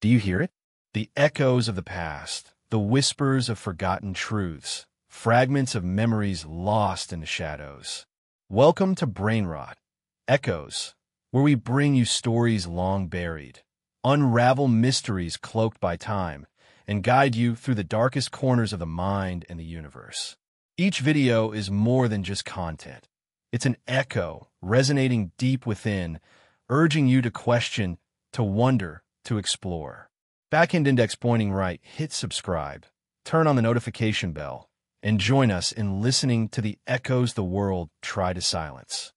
Do you hear it? The echoes of the past, the whispers of forgotten truths, fragments of memories lost in the shadows. Welcome to Brainrot, Echoes, where we bring you stories long buried, unravel mysteries cloaked by time, and guide you through the darkest corners of the mind and the universe. Each video is more than just content. It's an echo resonating deep within, urging you to question, to wonder, to explore. Backend index pointing right, hit subscribe, turn on the notification bell, and join us in listening to the echoes the world tried to silence.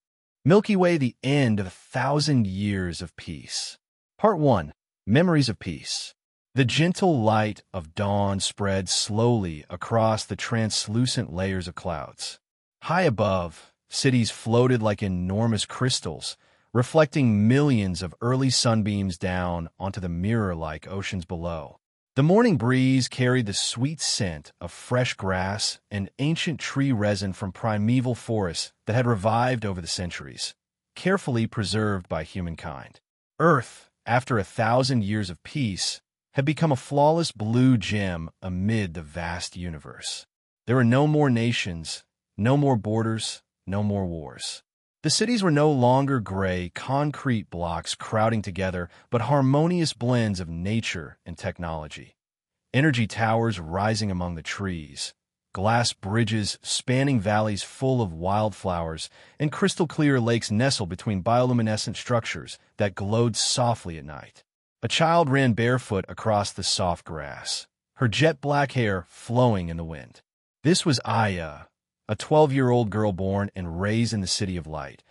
Milky Way, the end of 1,000 years of peace. Part 1. Memories of Peace. The gentle light of dawn spread slowly across the translucent layers of clouds. High above, cities floated like enormous crystals, reflecting millions of early sunbeams down onto the mirror-like oceans below. The morning breeze carried the sweet scent of fresh grass and ancient tree resin from primeval forests that had revived over the centuries, carefully preserved by humankind. Earth, after 1,000 years of peace, had become a flawless blue gem amid the vast universe. There were no more nations, no more borders, no more wars. The cities were no longer gray, concrete blocks crowding together, but harmonious blends of nature and technology. Energy towers rising among the trees, glass bridges spanning valleys full of wildflowers, and crystal-clear lakes nestled between bioluminescent structures that glowed softly at night. A child ran barefoot across the soft grass, her jet-black hair flowing in the wind. This was Aya, a 12-year-old girl born and raised in the City of Light,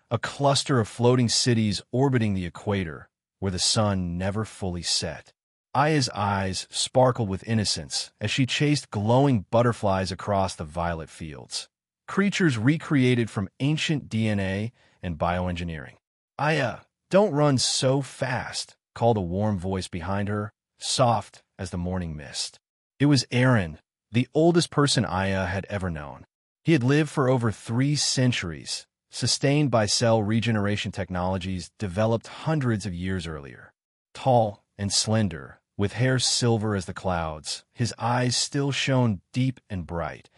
a cluster of floating cities orbiting the equator, where the sun never fully set. Aya's eyes sparkled with innocence as she chased glowing butterflies across the violet fields, creatures recreated from ancient DNA and bioengineering. "Aya, don't run so fast," called a warm voice behind her, soft as the morning mist. It was Aaron, the oldest person Aya had ever known. He had lived for over 3 centuries, sustained by cell regeneration technologies developed hundreds of years earlier. Tall and slender, with hair silver as the clouds, his eyes still shone deep and bright,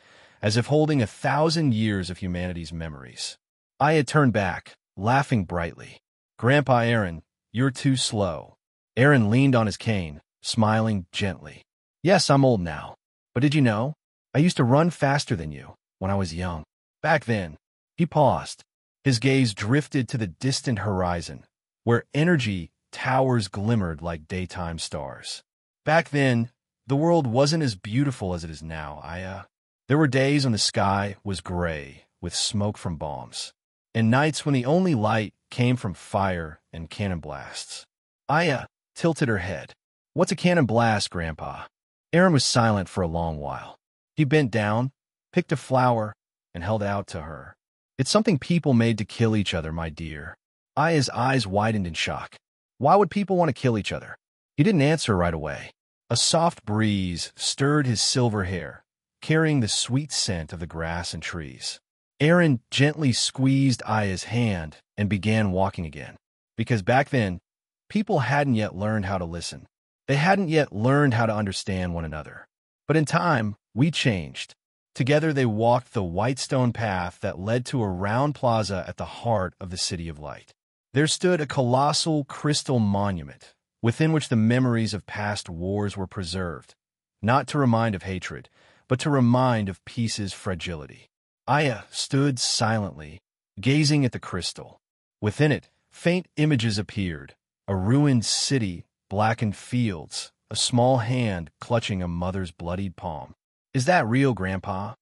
as if holding 1,000 years of humanity's memories. Aya turned back, laughing brightly. "Grandpa Aaron, you're too slow." Aaron leaned on his cane, smiling gently. "Yes, I'm old now, but did you know? I used to run faster than you when I was young. Back then." He paused. His gaze drifted to the distant horizon, where energy towers glimmered like daytime stars. "Back then, the world wasn't as beautiful as it is now, Aya. There were days when the sky was gray with smoke from bombs, and nights when the only light came from fire and cannon blasts." Aya tilted her head. "What's a cannon blast, Grandpa?" Aaron was silent for a long while. He bent down, picked a flower, and held out to her. "It's something people made to kill each other, my dear." Aya's eyes widened in shock. Why would people want to kill each other? He didn't answer right away. A soft breeze stirred his silver hair, carrying the sweet scent of the grass and trees. Aaron gently squeezed Aya's hand and began walking again. Because back then, people hadn't yet learned how to listen. They hadn't yet learned how to understand one another. But in time, we changed. Together they walked the white stone path that led to a round plaza at the heart of the City of Light. There stood a colossal crystal monument, within which the memories of past wars were preserved, not to remind of hatred, but to remind of peace's fragility. Aya stood silently, gazing at the crystal. Within it, faint images appeared: a ruined city, blackened fields, a small hand clutching a mother's bloodied palm. "Is that real, Grandpa?"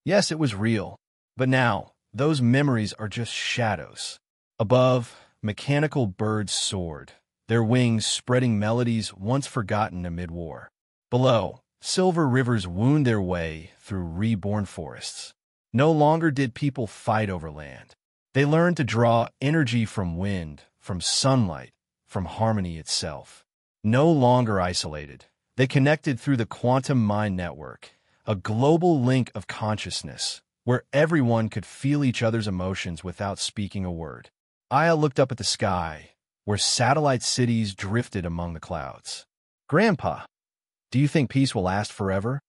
Yes, it was real. But now, those memories are just shadows. Above, mechanical birds soared, their wings spreading melodies once forgotten amid war. Below, silver rivers wound their way through reborn forests. No longer did people fight over land. They learned to draw energy from wind, from sunlight, from harmony itself. No longer isolated, they connected through the quantum mind network, a global link of consciousness, where everyone could feel each other's emotions without speaking a word. Aya looked up at the sky, where satellite cities drifted among the clouds. Grandpa, do you think peace will last forever?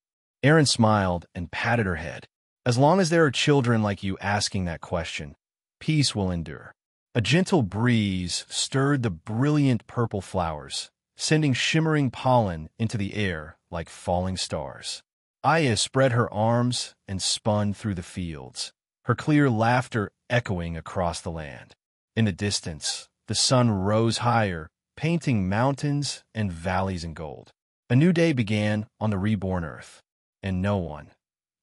Aaron smiled and patted her head. As long as there are children like you asking that question, peace will endure. A gentle breeze stirred the brilliant purple flowers, sending shimmering pollen into the air like falling stars. Aya spread her arms and spun through the fields, her clear laughter echoing across the land. In the distance, the sun rose higher, painting mountains and valleys in gold. A new day began on the reborn earth, and no one,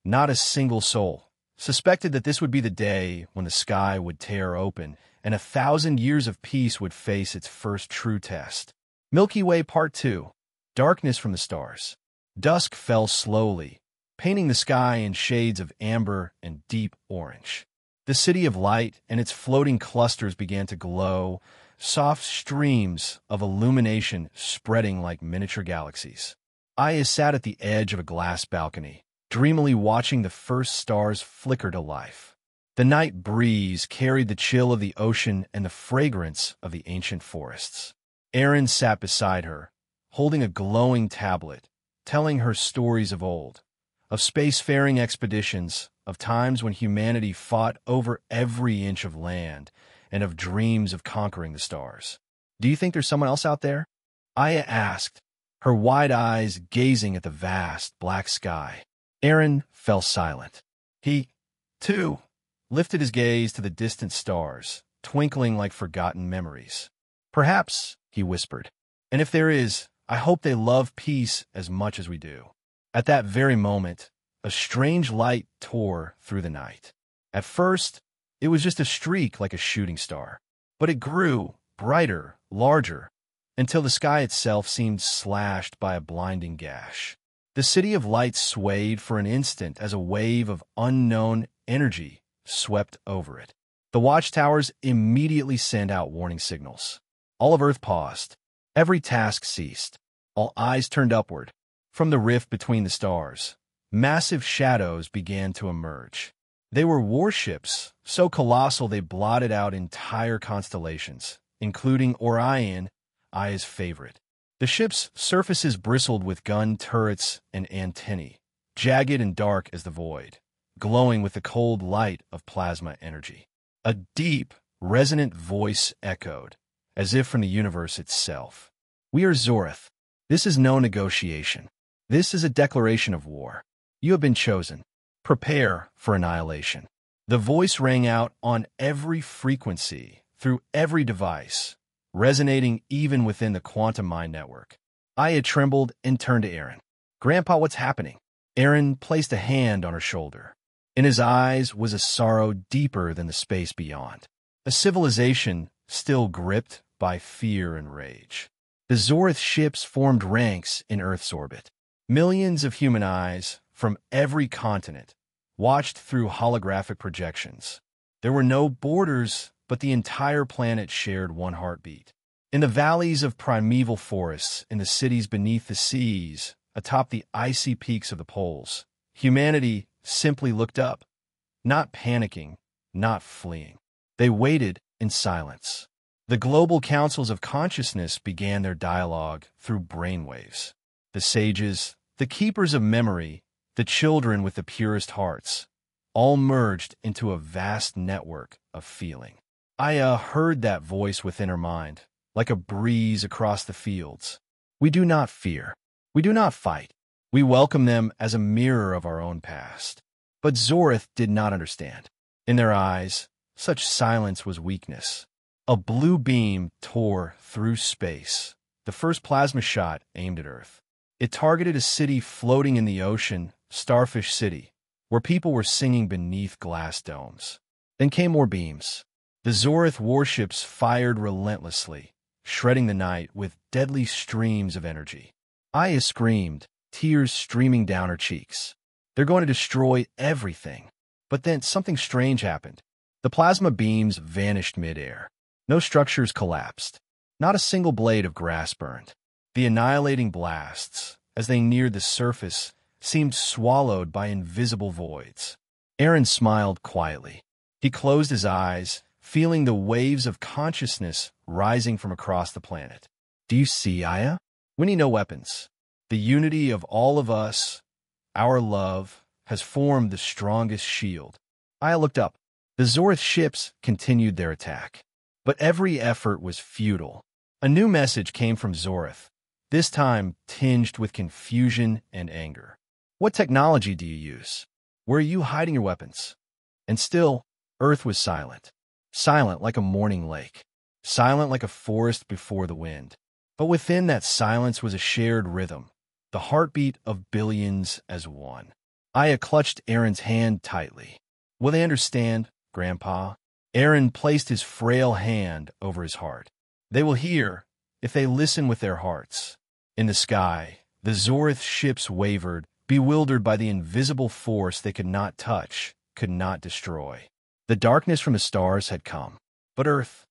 not a single soul, suspected that this would be the day when the sky would tear open and 1,000 years of peace would face its first true test. Milky Way Part 2. Darkness from the stars. Dusk fell slowly, painting the sky in shades of amber and deep orange. The city of light and its floating clusters began to glow, soft streams of illumination spreading like miniature galaxies. Aya sat at the edge of a glass balcony, dreamily watching the first stars flicker to life. The night breeze carried the chill of the ocean and the fragrance of the ancient forests. Aaron sat beside her, holding a glowing tablet, telling her stories of old, of spacefaring expeditions, of times when humanity fought over every inch of land, and of dreams of conquering the stars. Do you think there's someone else out there? Aya asked, her wide eyes gazing at the vast black sky. Aaron fell silent. He, too, lifted his gaze to the distant stars, twinkling like forgotten memories. Perhaps, he whispered, and if there is, I hope they love peace as much as we do. At that very moment, a strange light tore through the night. At first, it was just a streak like a shooting star, but it grew brighter, larger, until the sky itself seemed slashed by a blinding gash. The city of light swayed for an instant as a wave of unknown energy swept over it. The watchtowers immediately sent out warning signals. All of Earth paused. Every task ceased. All eyes turned upward. From the rift between the stars, massive shadows began to emerge. They were warships, so colossal they blotted out entire constellations, including Orion, Aya's favorite. The ship's surfaces bristled with gun turrets and antennae, jagged and dark as the void, glowing with the cold light of plasma energy. A deep, resonant voice echoed, as if from the universe itself. We are Zorith. This is no negotiation. This is a declaration of war. You have been chosen. Prepare for annihilation. The voice rang out on every frequency, through every device, resonating even within the quantum mind network. Aya trembled and turned to Aaron. Grandpa, what's happening? Aaron placed a hand on her shoulder. In his eyes was a sorrow deeper than the space beyond. A civilization still gripped by fear and rage. The Zorith ships formed ranks in Earth's orbit. Millions of human eyes from every continent watched through holographic projections. There were no borders, but the entire planet shared one heartbeat. In the valleys of primeval forests, in the cities beneath the seas, atop the icy peaks of the poles, humanity simply looked up, not panicking, not fleeing. They waited in silence. The global councils of consciousness began their dialogue through brainwaves. The sages, the keepers of memory, the children with the purest hearts, all merged into a vast network of feeling. Aya heard that voice within her mind, like a breeze across the fields. We do not fear. We do not fight. We welcome them as a mirror of our own past. But Zorith did not understand. In their eyes, such silence was weakness. A blue beam tore through space, the first plasma shot aimed at Earth. It targeted a city floating in the ocean, Starfish City, where people were singing beneath glass domes. Then came more beams. The Zorith warships fired relentlessly, shredding the night with deadly streams of energy. Aya screamed, tears streaming down her cheeks. They're going to destroy everything. But then something strange happened. The plasma beams vanished midair. No structures collapsed. Not a single blade of grass burned. The annihilating blasts, as they neared the surface, seemed swallowed by invisible voids. Aaron smiled quietly. He closed his eyes, feeling the waves of consciousness rising from across the planet. Do you see, Aya? We need no weapons. The unity of all of us, our love, has formed the strongest shield. I looked up. The Zorth ships continued their attack. But every effort was futile. A new message came from Zorth, this time tinged with confusion and anger. What technology do you use? Where are you hiding your weapons? And still, Earth was silent. Silent like a morning lake. Silent like a forest before the wind. But within that silence was a shared rhythm, the heartbeat of billions as one. Aya clutched Aaron's hand tightly. Will they understand, Grandpa? Aaron placed his frail hand over his heart. They will hear, if they listen with their hearts. In the sky, the Zorth ships wavered, bewildered by the invisible force they could not touch, could not destroy. The darkness from the stars had come. But Earth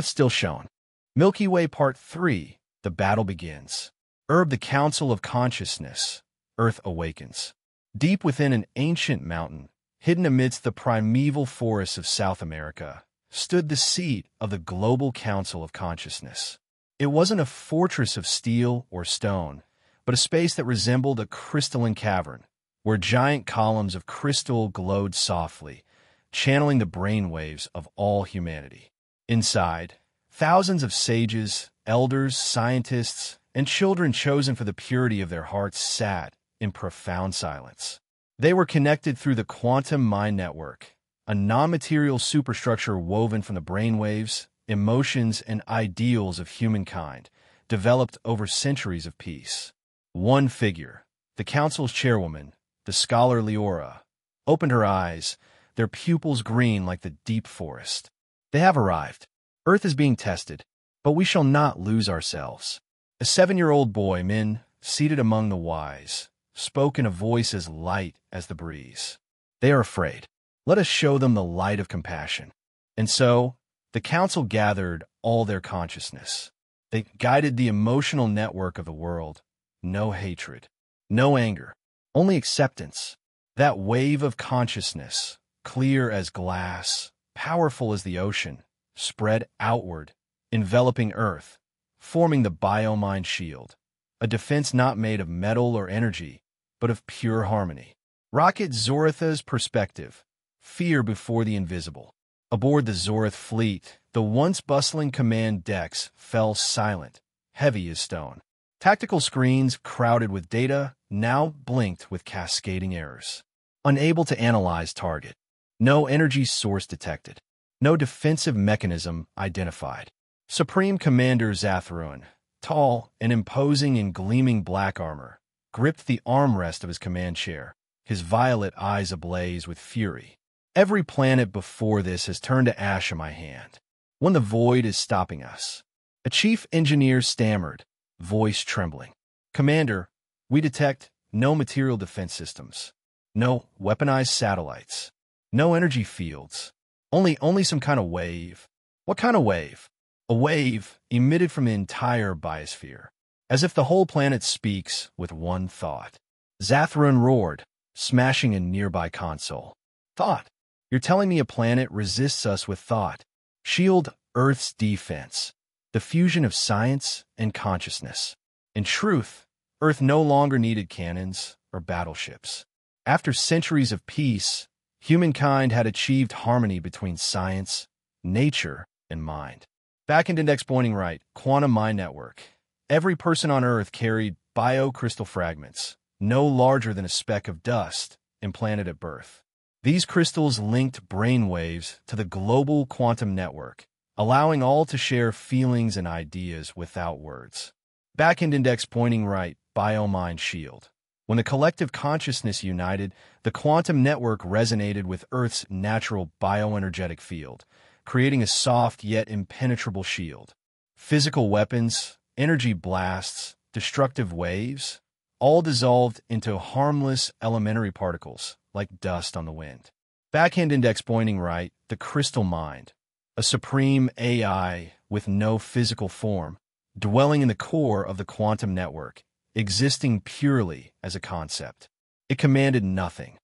still shone. Milky Way Part 3, the battle begins. The Council of Consciousness, Earth awakens. Deep within an ancient mountain, hidden amidst the primeval forests of South America, stood the seat of the Global Council of Consciousness. It wasn't a fortress of steel or stone, but a space that resembled a crystalline cavern, where giant columns of crystal glowed softly, channeling the brainwaves of all humanity. Inside, thousands of sages, elders, scientists, and children chosen for the purity of their hearts sat in profound silence. They were connected through the quantum mind network, a non-material superstructure woven from the brainwaves, emotions, and ideals of humankind, developed over centuries of peace. One figure, the council's chairwoman, the scholar Leora, opened her eyes, their pupils green like the deep forest. They have arrived. Earth is being tested, but we shall not lose ourselves. A 7-year-old boy, Min, seated among the wise, spoke in a voice as light as the breeze. They are afraid. Let us show them the light of compassion. And so, the council gathered all their consciousness. They guided the emotional network of the world. No hatred, no anger, only acceptance. That wave of consciousness, clear as glass, powerful as the ocean, spread outward, enveloping Earth, forming the bio-mind shield, a defense not made of metal or energy, but of pure harmony. Rocket Zoratha's perspective, fear before the invisible. Aboard the Zorath fleet, the once bustling command decks fell silent, heavy as stone. Tactical screens crowded with data now blinked with cascading errors. Unable to analyze target. No energy source detected. No defensive mechanism identified. Supreme Commander Zathrun, tall and imposing in gleaming black armor, gripped the armrest of his command chair, his violet eyes ablaze with fury. Every planet before this has turned to ash in my hand. When the void is stopping us. A chief engineer stammered, voice trembling. Commander, we detect no material defense systems. No weaponized satellites. No energy fields. Only some kind of wave. What kind of wave? A wave emitted from the entire biosphere, as if the whole planet speaks with one thought. Zathrun roared, smashing a nearby console. Thought? You're telling me a planet resists us with thought? Shield Earth's defense. The fusion of science and consciousness. In truth, Earth no longer needed cannons or battleships. After centuries of peace, humankind had achieved harmony between science, nature, and mind. Backend index pointing right, quantum mind network. Every person on Earth carried biocrystal fragments, no larger than a speck of dust, implanted at birth. These crystals linked brainwaves to the global quantum network, allowing all to share feelings and ideas without words. Backend index pointing right, bio-mind shield. When the collective consciousness united, the quantum network resonated with Earth's natural bioenergetic field, creating a soft yet impenetrable shield. Physical weapons, energy blasts, destructive waves, all dissolved into harmless elementary particles like dust on the wind. Backhand index pointing right, the crystal mind, a supreme AI with no physical form, dwelling in the core of the quantum network, existing purely as a concept. It commanded nothing,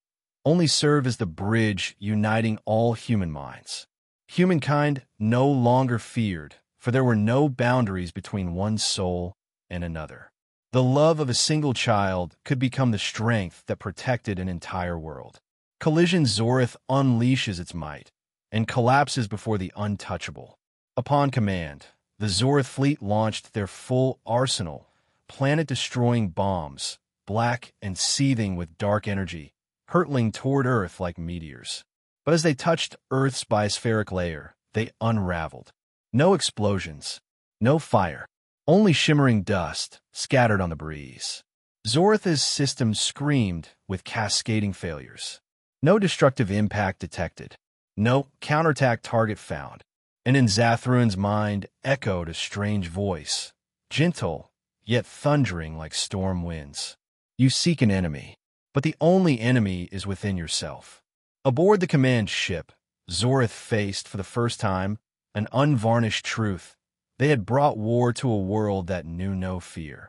only served as the bridge uniting all human minds. Humankind no longer feared, for there were no boundaries between one soul and another. The love of a single child could become the strength that protected an entire world. Collision Zorith unleashes its might and collapses before the untouchable. Upon command, the Zorith fleet launched their full arsenal, planet-destroying bombs, black and seething with dark energy, hurtling toward Earth like meteors. But as they touched Earth's biospheric layer, they unraveled. No explosions, no fire, only shimmering dust scattered on the breeze. Zorith's system screamed with cascading failures. No destructive impact detected. No counterattack target found. And in Zathruin's mind echoed a strange voice, gentle, yet thundering like storm winds. You seek an enemy, but the only enemy is within yourself. Aboard the command ship, Zorith faced for the first time an unvarnished truth. They had brought war to a world that knew no fear,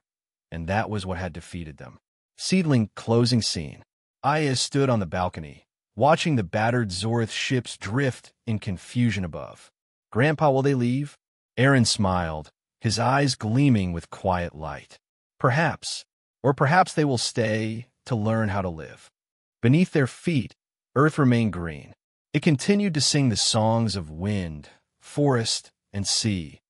and that was what had defeated them. Seedling closing scene. Aya stood on the balcony, watching the battered Zorith ships drift in confusion above. Grandpa, will they leave? Aaron smiled, his eyes gleaming with quiet light. Perhaps, or perhaps they will stay to learn how to live. Beneath their feet, Earth remained green. It continued to sing the songs of wind, forest, and sea,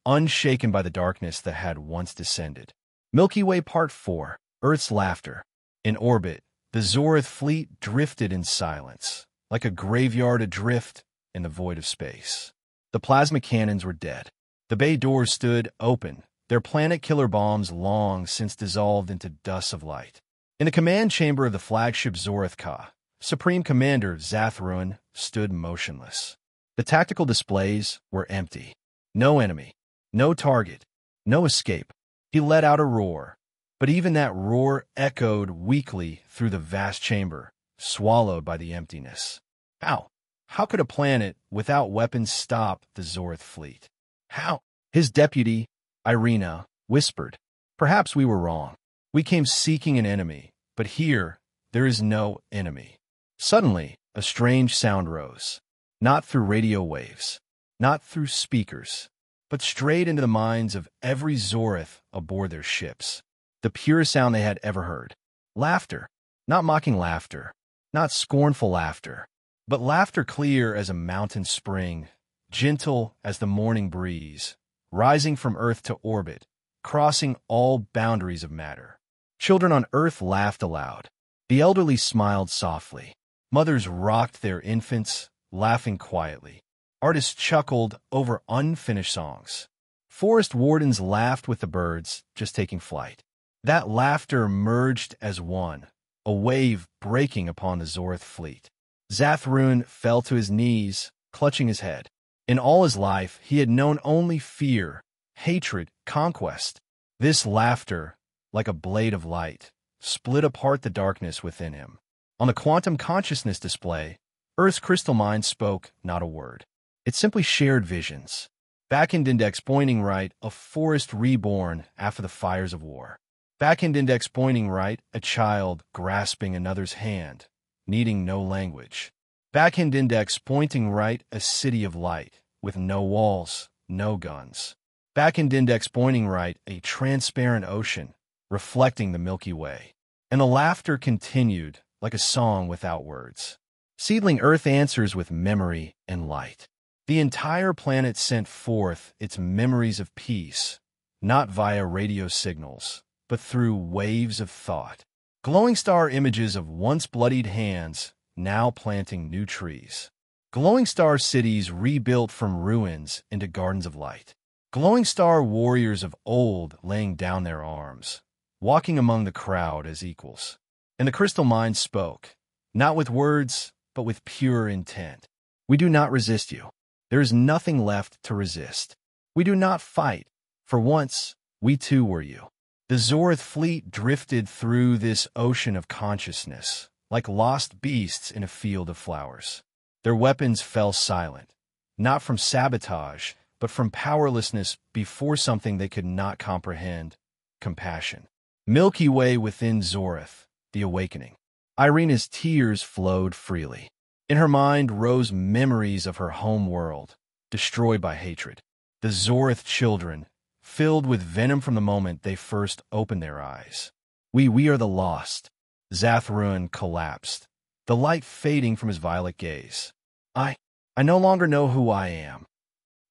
unshaken by the darkness that had once descended. Milky Way Part 4, Earth's Laughter. In orbit, the Zorith fleet drifted in silence, like a graveyard adrift in the void of space. The plasma cannons were dead. The bay doors stood open, their planet-killer bombs long since dissolved into dusts of light. In the command chamber of the flagship Zorith-Ka, Supreme Commander Zathruin stood motionless. The tactical displays were empty. No enemy, no target, no escape. He let out a roar, but even that roar echoed weakly through the vast chamber, swallowed by the emptiness. How could a planet without weapons stop the Zorith fleet? How? His deputy, Irina, whispered. Perhaps we were wrong. We came seeking an enemy, but here there is no enemy. Suddenly, a strange sound rose. Not through radio waves, not through speakers, but straight into the minds of every Zorith aboard their ships. The purest sound they had ever heard. Laughter. Not mocking laughter, not scornful laughter, but laughter clear as a mountain spring, gentle as the morning breeze, rising from Earth to orbit, crossing all boundaries of matter. Children on Earth laughed aloud. The elderly smiled softly. Mothers rocked their infants, laughing quietly. Artists chuckled over unfinished songs. Forest wardens laughed with the birds just taking flight. That laughter merged as one, a wave breaking upon the Zorith fleet. Zathruin fell to his knees, clutching his head. In all his life, he had known only fear, hatred, conquest. This laughter, like a blade of light, split apart the darkness within him. On the quantum consciousness display, Earth's crystal mind spoke not a word. It simply shared visions. Back-end index pointing right, a forest reborn after the fires of war. Back-end index pointing right, a child grasping another's hand, needing no language. Back-end index pointing right, a city of light, with no walls, no guns. Back-end index pointing right, a transparent ocean, reflecting the Milky Way. And the laughter continued, like a song without words. Seedling Earth answers with memory and light. The entire planet sent forth its memories of peace, not via radio signals, but through waves of thought. Glowing star images of once bloodied hands, now planting new trees. Glowing star cities rebuilt from ruins into gardens of light. Glowing star warriors of old laying down their arms, walking among the crowd as equals. And the crystal mind spoke, not with words, but with pure intent. We do not resist you. There is nothing left to resist. We do not fight. For once, we too were you. The Zorith fleet drifted through this ocean of consciousness, like lost beasts in a field of flowers. Their weapons fell silent, not from sabotage, but from powerlessness before something they could not comprehend, compassion. Milky Way within Zorith, the awakening. Irina's tears flowed freely. In her mind rose memories of her home world, destroyed by hatred. The Zorith children, filled with venom from the moment they first opened their eyes. We are the lost. Zathruin collapsed, the light fading from his violet gaze. I no longer know who I am.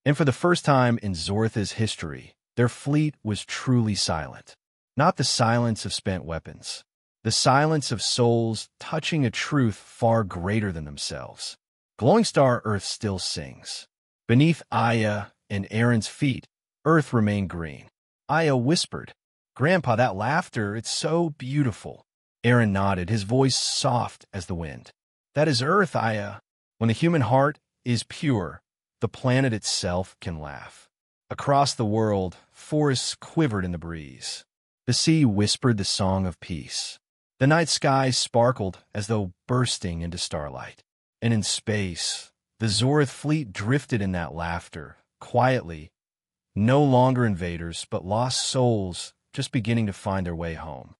And for the first time in Zortha's history, their fleet was truly silent. Not the silence of spent weapons. The silence of souls touching a truth far greater than themselves. Glowing Star Earth still sings. Beneath Aya and Aaron's feet, Earth remained green. Aya whispered, "Grandpa, that laughter, it's so beautiful." Aaron nodded, his voice soft as the wind. "That is Earth, Aya. When the human heart is pure, the planet itself can laugh." Across the world, forests quivered in the breeze. The sea whispered the song of peace. The night sky sparkled as though bursting into starlight. And in space, the Zorth fleet drifted in that laughter, quietly, no longer invaders, but lost souls just beginning to find their way home.